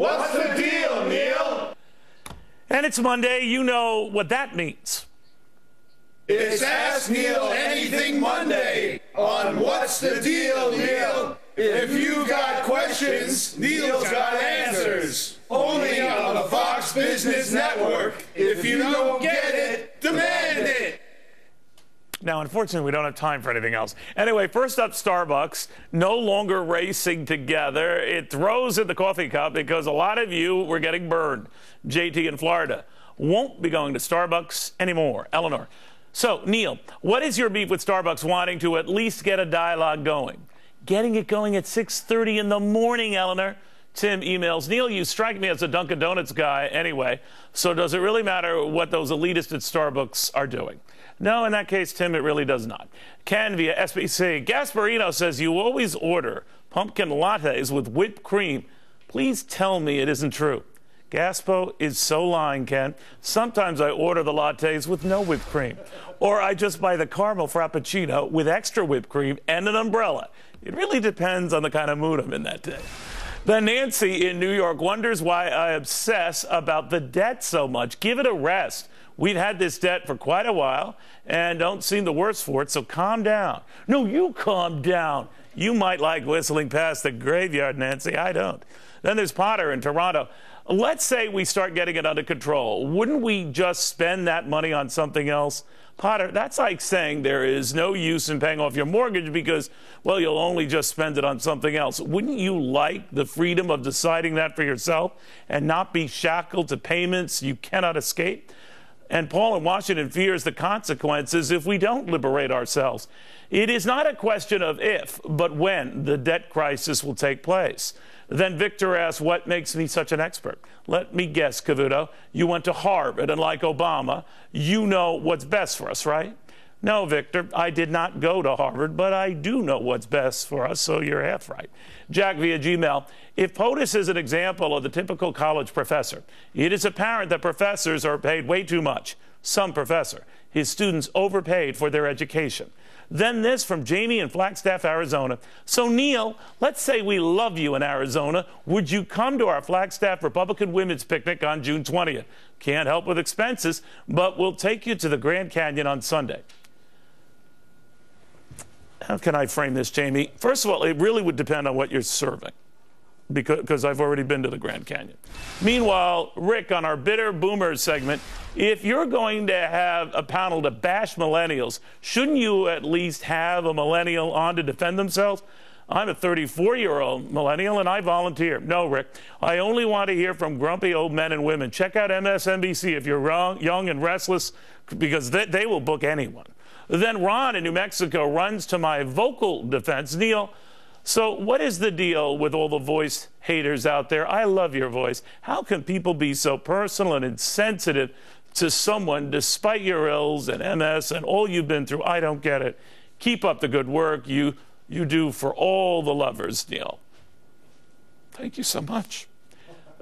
What's the deal, Neal? And it's Monday. You know what that means. It's Ask Neal Anything Monday on What's the Deal, Neal? If you've got questions, Neal's got answers. Only on the Fox Business Network. If you don't get it, demand it. Now, unfortunately, we don't have time for anything else. Anyway, first up, Starbucks, no longer racing together. It throws in the coffee cup because a lot of you were getting burned. JT in Florida won't be going to Starbucks anymore. Eleanor. So, Neal, what is your beef with Starbucks wanting to at least get a dialogue going? Getting it going at 6:30 in the morning, Eleanor. Tim emails, Neal, you strike me as a Dunkin' Donuts guy anyway, so does it really matter what those elitists at Starbucks are doing? No, in that case, Tim, it really does not. Ken via SBC. Gasparino says you always order pumpkin lattes with whipped cream. Please tell me it isn't true. Gaspo is so lying, Ken. Sometimes I order the lattes with no whipped cream. Or I just buy the caramel frappuccino with extra whipped cream and an umbrella. It really depends on the kind of mood I'm in that day. Then Nancy in New York wonders why I obsess about the debt so much. Give it a rest. We've had this debt for quite a while and don't seem the worse for it, so calm down. No, you calm down. You might like whistling past the graveyard, Nancy. I don't. Then there's Potter in Toronto. Let's say we start getting it under control. Wouldn't we just spend that money on something else? Potter, that's like saying there is no use in paying off your mortgage because, well, you'll only just spend it on something else. Wouldn't you like the freedom of deciding that for yourself and not be shackled to payments you cannot escape? And Paul in Washington fears the consequences if we don't liberate ourselves. It is not a question of if, but when the debt crisis will take place. Then Victor asks, what makes me such an expert? Let me guess, Cavuto, you went to Harvard, and like Obama, you know what's best for us, right? No, Victor, I did not go to Harvard, but I do know what's best for us, so you're half right. Jack via Gmail. If POTUS is an example of the typical college professor, it is apparent that professors are paid way too much. Some professor. His students overpaid for their education. Then this from Jamie in Flagstaff, Arizona. So, Neal, let's say we love you in Arizona. Would you come to our Flagstaff Republican Women's Picnic on June 20th? Can't help with expenses, but we'll take you to the Grand Canyon on Sunday. How can I frame this, Jamie? First of all, it really would depend on what you're serving, because I've already been to the Grand Canyon. Meanwhile, Rick, on our Bitter Boomers segment, if you're going to have a panel to bash millennials, shouldn't you at least have a millennial on to defend themselves? I'm a 34-year-old millennial, and I volunteer. No, Rick, I only want to hear from grumpy old men and women. Check out MSNBC if you're young and restless, because they will book anyone. Then Ron in New Mexico runs to my vocal defense. Neal, so what is the deal with all the voice haters out there? I love your voice. How can people be so personal and insensitive to someone despite your ills and MS and all you've been through? I don't get it. Keep up the good work you do for all the lovers, Neal. Thank you so much.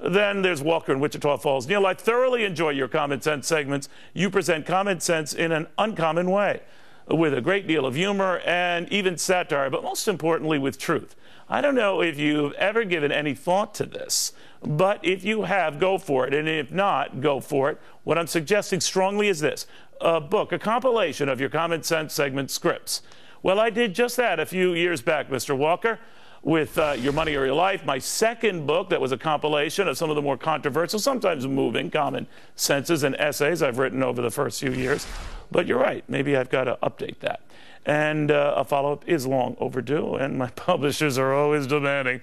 Then there's Walker in Wichita Falls. Neal, I thoroughly enjoy your Common Sense segments. You present common sense in an uncommon way, with a great deal of humor and even satire, but most importantly with truth. I don't know if you've ever given any thought to this, but if you have, go for it. And if not, go for it. What I'm suggesting strongly is this: a book, a compilation of your Common Sense segment scripts. Well, I did just that a few years back, Mr. Walker, with Your Money or Your Life, my second book that was a compilation of some of the more controversial, sometimes moving, common senses and essays I've written over the first few years. But you're right, maybe I've got to update that. And a follow-up is long overdue, and my publishers are always demanding.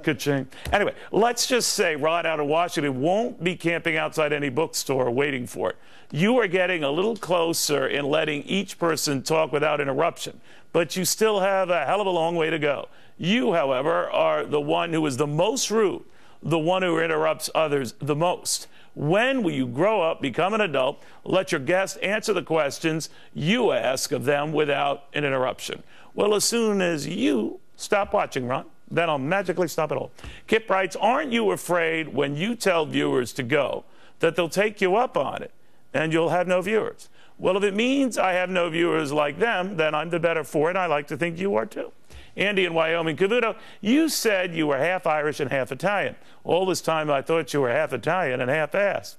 Ka-ching. Anyway, let's just say Rod out of Washington won't be camping outside any bookstore waiting for it. You are getting a little closer in letting each person talk without interruption, but you still have a hell of a long way to go. You, however, are the one who is the most rude, the one who interrupts others the most. When will you grow up, become an adult, let your guests answer the questions you ask of them without an interruption? Well, as soon as you stop watching, Ron, then I'll magically stop it all. Kip writes, aren't you afraid when you tell viewers to go that they'll take you up on it and you'll have no viewers? Well, if it means I have no viewers like them, then I'm the better for it. I like to think you are too. Andy in Wyoming. Cavuto, you said you were half Irish and half Italian. All this time I thought you were half Italian and half ass.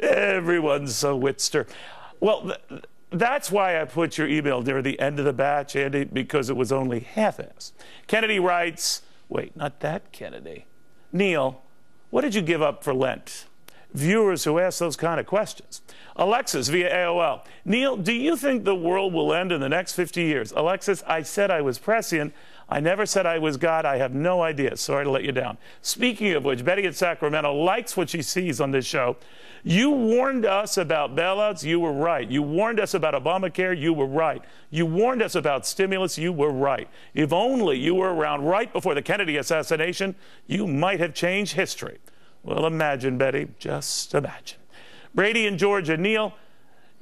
Everyone's so witster. Well, that's why I put your email near the end of the batch, Andy, because it was only half-ass. Kennedy writes, wait, not that Kennedy. Neal, what did you give up for Lent? Viewers who ask those kind of questions. Alexis via AOL. Neal, do you think the world will end in the next 50 years? Alexis, I said I was prescient. I never said I was God. I have no idea. Sorry to let you down. Speaking of which, Betty in Sacramento likes what she sees on this show. You warned us about bailouts. You were right. You warned us about Obamacare. You were right. You warned us about stimulus. You were right. If only you were around right before the Kennedy assassination, you might have changed history. Well, imagine, Betty. Just imagine. Brady in Georgia. Neal,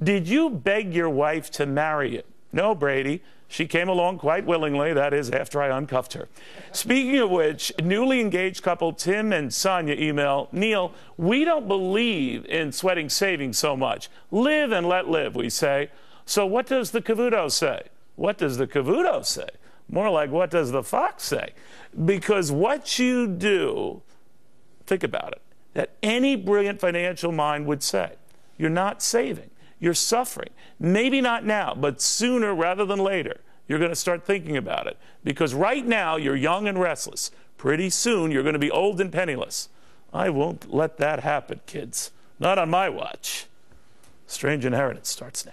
did you beg your wife to marry you? No, Brady. She came along quite willingly, that is, after I uncuffed her. Speaking of which, newly engaged couple Tim and Sonia email, Neal, we don't believe in sweating savings so much. Live and let live, we say. So what does the Cavuto say? What does the Cavuto say? More like, what does the fox say? Because what you do, think about it, that any brilliant financial mind would say, you're not saving. You're suffering. Maybe not now, but sooner rather than later, you're going to start thinking about it. Because right now, you're young and restless. Pretty soon, you're going to be old and penniless. I won't let that happen, kids. Not on my watch. Strange Inheritance starts now.